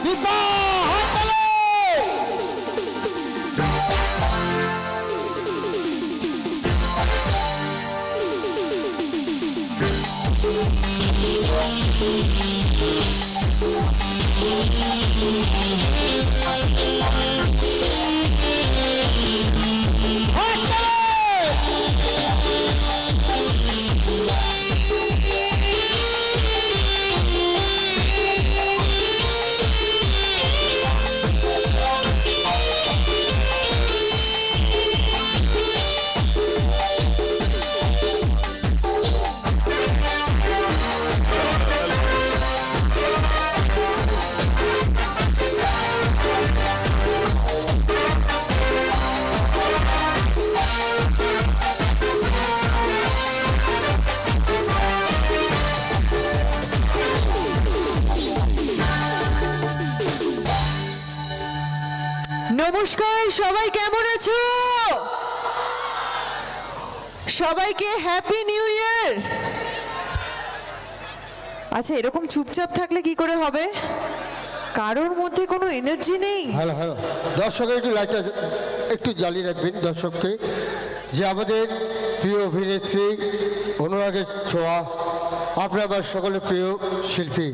দীপা নমস্কার, সবাই কেমন আছো? সবাইকে হ্যাপি নিউ ইয়ার। আচ্ছা, এরকম চুপচাপ থাকলে কি করে হবে? কারোর মধ্যে কোনো এনার্জি নেই। হ্যালো হ্যালো, দর্শকের একটু লাইটটা একটু জ্বালিয়ে রাখবেন দর্শককে, যে আমাদের প্রিয় অভিনেত্রী অনুরাগের ছোঁয়া, আপনার সকলের প্রিয় শিল্পী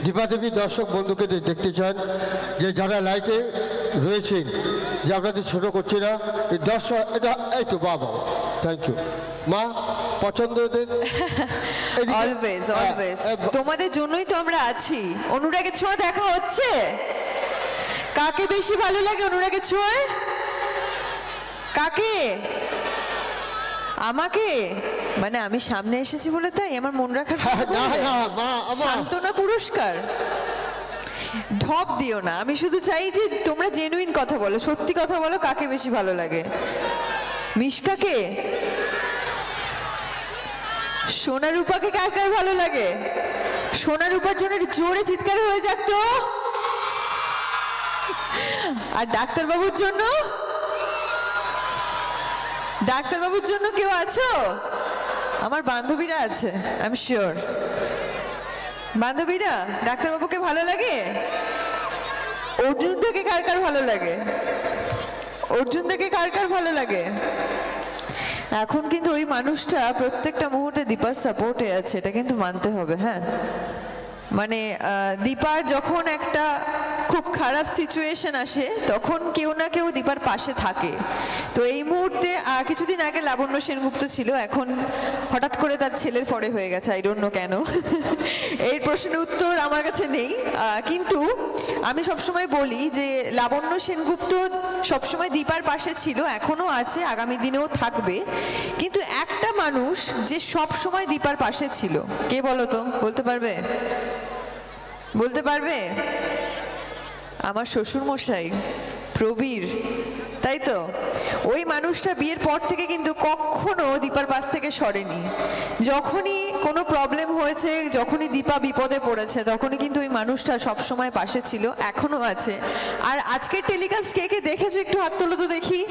দীপা দেবী দর্শক বন্ধুকে দেখতে চান, যে যারা লাইটে রয়েছেন, যে আপনাদের ছোটো করছি না, এই দর্শক এটা এই তো বাবা, থ্যাংক ইউ মা, পছন্দ ওদের অলওয়েজ অলওয়েজ তোমাদের জন্যই তো আমরা আছি। অনুরাগের ছোঁয়া দেখা হচ্ছে। কাকে বেশি ভালো লাগে অনুরাগের ছোঁয়ায়? কাকে? আমাকে? মানে আমি সামনে এসেছি বলে তাই আমার মন রাখার সান্ত্বনা পুরস্কার? ঢপ দিও না, আমি শুধু চাই যে তোমরা জেনুইন কথা বলো, সত্যি কথা বলো। কাকে বেশি ভালো লাগে? মিশকাকে? সোনা রূপাকে কার কার ভালো লাগে? সোনা রূপার জন্য জোরে চিৎকার হয়ে যাক তো। আর ডাক্তারবাবুর জন্য? ডাক্তারবাবুর জন্য কেউ আছো? আমার বান্ধবীরা আছে, আই এম শিওর। বান্ধবীরা ডাক্তারবাবুকে ভালো লাগে? অর্জুন দাকে কার কার ভালো লাগে? অর্জুন দাকে কার কার ভালো লাগে? এখন কিন্তু ওই মানুষটা প্রত্যেকটা মুহূর্তে দীপার সাপোর্টে আছে, এটা কিন্তু মানতে হবে। হ্যাঁ, মানে দীপার যখন একটা খুব খারাপ সিচুয়েশন আসে তখন কেউ না কেউ দীপার পাশে থাকে। তো এই মুহূর্তে কিছুদিন আগে লাবণ্য সেনগুপ্ত ছিল, এখন হঠাৎ করে তার ছেলের পরে হয়ে গেছে, আই ডোন্ট নো কেন। এই প্রশ্নের উত্তর আমার কাছে নেই, কিন্তু আমি সবসময় বলি যে লাবণ্য সেনগুপ্ত সবসময় দীপার পাশে ছিল, এখনো আছে, আগামী দিনেও থাকবে। কিন্তু একটা মানুষ যে সবসময় দীপার পাশে ছিল, কে বলো তো? বলতে পারবে? বলতে পারবে? আমার শ্বশুর মশাই প্রবীর, তাই তো? ওই মানুষটা বিয়ের পর থেকে কিন্তু কখনো দীপার পাশ থেকে সরেনি। যখনই কোনো প্রবলেম হয়েছে, যখনই দীপা বিপদে পড়েছে, তখনই কিন্তু ওই মানুষটা সবসময় পাশে ছিল, এখনো আছে। আর আজকের টেলিকাস্ট কে কে দেখেছো? একটু হাত তোলো তো দেখি,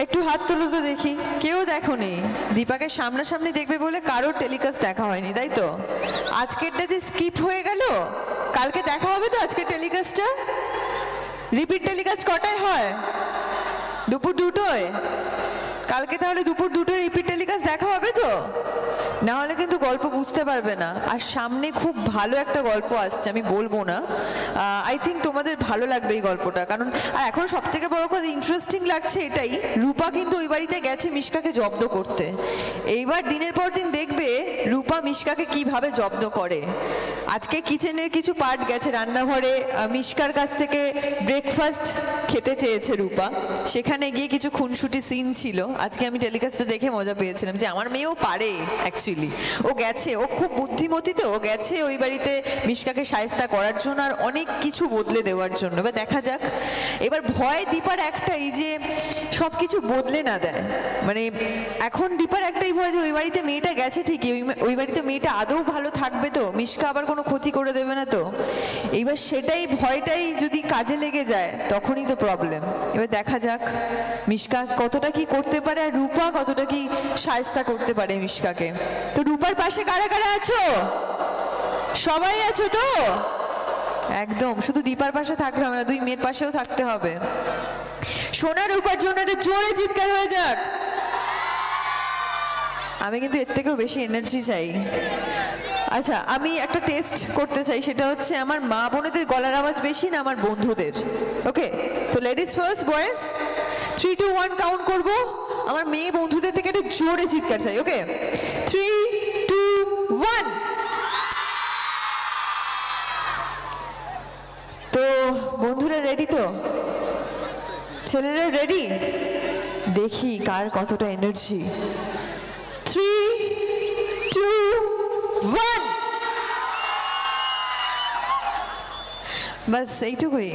একটু হাত তোলো তো দেখি। কেউ দেখোনি? দীপাকে সামনাসামনি দেখবে বলে কারোর টেলিকাস্ট দেখা হয়নি, তাই তো? আজকেরটা যে স্কিপ হয়ে গেল, কালকে দেখা হবে তো আজকের টেলিকাস্টটা? রিপিট টেলিকাস্ট কটায় হয়? দুপুর 2টোয়? কালকে তাহলে দুপুর 2টোয় রিপিট টেলিকাস্ট দেখা হবে তো? না হলে কিন্তু গল্প বুঝতে পারবে না। আর সামনে খুব ভালো একটা গল্প আসছে, আমি বলবো না, আই থিঙ্ক তোমাদের ভালো লাগবে এই গল্পটা। কারণ আর এখন সব থেকে বড় কথা ইন্টারেস্টিং লাগছে এটাই, রূপা কিন্তু ওই বাড়িতে গেছে মিশকাকে জব্দ করতে। এইবার দিনের পর দিন দেখবে রূপা মিশকাকে কিভাবে জব্দ করে। আজকে কিচেনের কিছু পার্ট গেছে রান্নাঘরে, মিশকার কাছ থেকে ব্রেকফাস্ট খেতে চেয়েছে রূপা, সেখানে গিয়ে কিছু খুনসুটি সিন ছিল। আজকে আমি টেলিকাস্টে দেখে মজা পেয়েছিলাম যে আমার মেয়েও পারে, অ্যাকচুয়ালি ও গেছে, ও খুব বুদ্ধিমতী, তো ও গেছে ওই বাড়িতে মিশকাকে শায়েস্তা করার জন্য আর অনেক কিছু বদলে দেওয়ার জন্য। এবার দেখা যাক। এবার ভয় দীপার একটাই যে সব কিছু বদলে না দেয়, মানে এখন দীপার একটাই ভয় যে ওই বাড়িতে মেয়েটা গেছে ঠিকই, ওই বাড়িতে মেয়েটা আদৌ ভালো থাকবে তো, মিশকা আবার কোনো ক্ষতি করে দেবে না তো। এইবার সেটাই ভয়টাই যদি কাজে লেগে যায় তখনই তো প্রবলেম। এবার দেখা যাক মিশকা কতটা কি করতে পারে আর রূপা কতটা কি শায়েস্তা করতে পারে মিশকাকে। তো রূপার পাশে কারা কারা আছো? সবাই আছো তো? একদম, শুধু দীপার পাশে থাকলে হবে না, দুই মেয়ের পাশেও থাকতে হবে। সোনার উপার্জনের জোরে চিৎকার হয়ে যাক। আমি কিন্তু এর থেকেও বেশি এনার্জি চাই। আচ্ছা, আমি একটা টেস্ট করতে চাই, সেটা হচ্ছে আমার মা বোনেদের গলার আওয়াজ বেশি না আমার বন্ধুদের? ওকে, তো লেডিস ফার্স্ট, বয়েজ 3 2 1 কাউন্ট করব। আমার মেয়ে বন্ধুদের থেকে একটা জোরে চিৎকার চাই। ওকে, 3 2 1। তো বন্ধুরা রেডি তো? ছেলেরা রেডি? দেখি কার কতটা এনার্জি। 3 2 1। বাস এইটুকুই।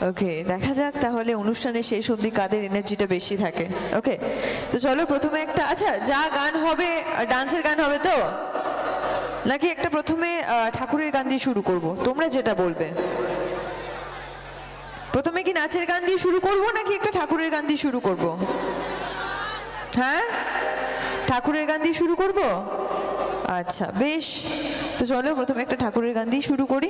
ওকে, দেখা যাক তাহলে অনুষ্ঠানের শেষ অবধি কাদের এনার্জিটা বেশি থাকে। ওকে, তো চলো প্রথমে একটা, আচ্ছা যা গান হবে ডান্সের গান হবে তো, নাকি একটা প্রথমে ঠাকুরের গান দিয়ে শুরু করব? তোমরা যেটা বলবে। প্রথমে কি নাচের গান দিয়ে শুরু করব নাকি একটা ঠাকুরের গান দিয়ে শুরু করব? হ্যাঁ, ঠাকুরের গান দিয়ে শুরু করব। আচ্ছা বেশ, তো চলো প্রথমে একটা ঠাকুরের গান দিয়ে শুরু করি।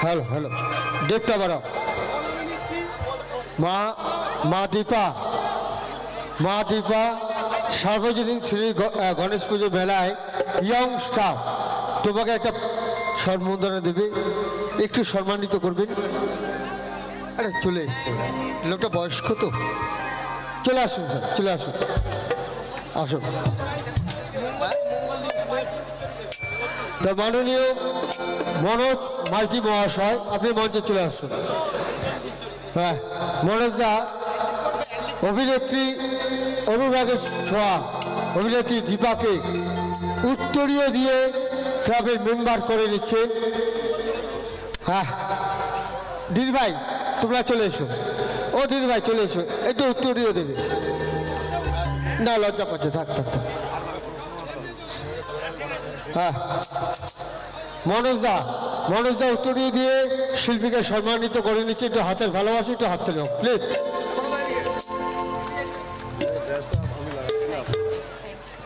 হ্যালো হ্যালো, ডেকটা বাড়াও। মা দীপা সার্বজনীন শ্রী গণেশ পুজো মেলায় ইয়ং স্টার তোমাকে একটা সম্বর্ধনা দেবে, একটু সম্মানিত করবেন। আরে চলে এসছে, লোকটা বয়স্ক তো। চলে আসুন স্যার, চলে আসুন, আসুন। তো মাননীয় মনোজ মাইতি মহাশয়, আপনি মঞ্চে চলে আসুন। হ্যাঁ, মনোজ দা অভিনেত্রী অনুরাগের ছোঁয়া অভিনেত্রী দীপাকে উত্তরীয় দিয়ে ক্লাবের মেম্বার করে নিচ্ছে। হ্যাঁ দিদিভাই তোমরা চলে এসো, ও দিদিভাই চলে এসো, একটু উত্তরীয় দেবে। না লজ্জা পাচ্ছে, থাক থাক থাক। হ্যাঁ মনোজ দা উত্তরীয় দিয়ে শিল্পীকে সম্মানিত করে নিচ্ছে। একটু হাতের ভালোবাসি, একটু হাত তুলে প্লিজ।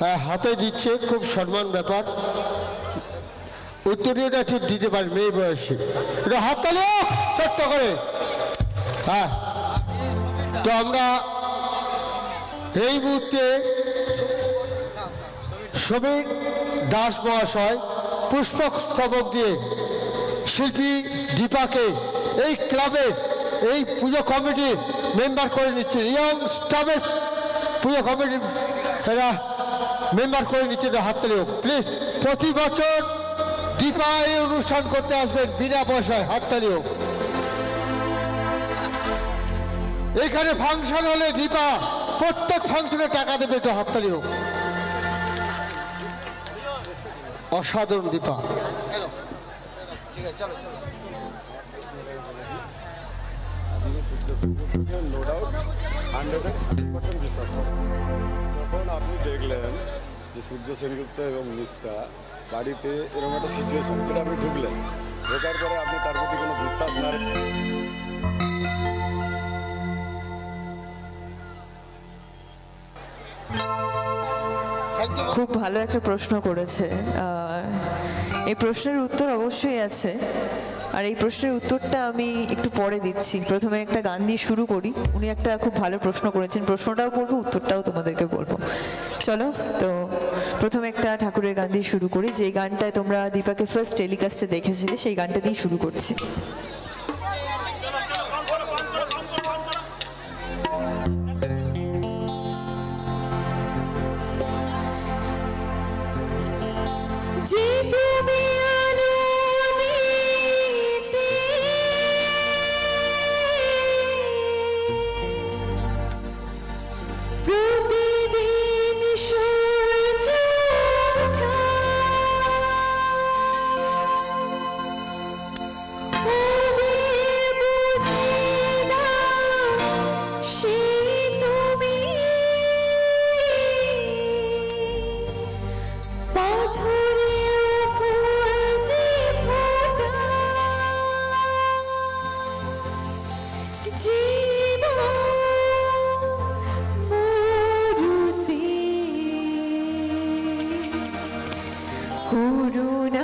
হ্যাঁ হাতে দিচ্ছে, খুব সম্মান ব্যাপার। উত্তরীয়টা ঠিক দিতে পারে মেয়ে বয়সে, এটা হাত তালে ছোট্ট করে। হ্যাঁ, তো আমরা এই মুহূর্তে সমীর দাস মহাশয় পুষ্পক স্তবক দিয়ে শিল্পী দীপাকে এই ক্লাবের এই পুজো কমিটির মেম্বার করে নিচ্ছে। ইয়ং স্টাফের পুজো কমিটির এরা মেম্বার করে নিচ্ছে। হাততালি হোক প্লিজ। প্রতি বছর দীপা এই অনুষ্ঠান করতে আসবেন বিনা পয়সায়, হাততালি হোক। এখানে ফাংশন হলে দীপা প্রত্যেক ফাংশনে টাকা দেবে, তো হাততালি হোক। অসাধারণ দীপা। ঠিক আছে, চলো চলো। নো ডাউট 100% বিশ্বাস করেন। যখন আপনি দেখলেন যে সূর্য সেনগুপ্ত এবং মিসকা বাড়িতে এরকম একটা সিচুয়েশন, যেটা আপনি ঢুকলেন, ঢোকার পরে আপনি তার প্রতি কোনো বিশ্বাস না খুব ভালো একটা প্রশ্ন করেছে। এই প্রশ্নের উত্তর অবশ্যই আছে, আর এই প্রশ্নের উত্তরটা আমি একটু পরে দিচ্ছি। প্রথমে একটা গান দিয়ে শুরু করি। উনি একটা খুব ভালো প্রশ্ন করেছেন, প্রশ্নটাও বলবো, উত্তরটাও তোমাদেরকে বলবো। চলো, তো প্রথমে একটা ঠাকুরের গান দিয়ে শুরু করি, যে গানটায় তোমরা দীপাকে ফার্স্ট টেলিকাস্টে দেখেছিলে, সেই গানটা দিয়ে শুরু করছি। প্রতিদিন করুণা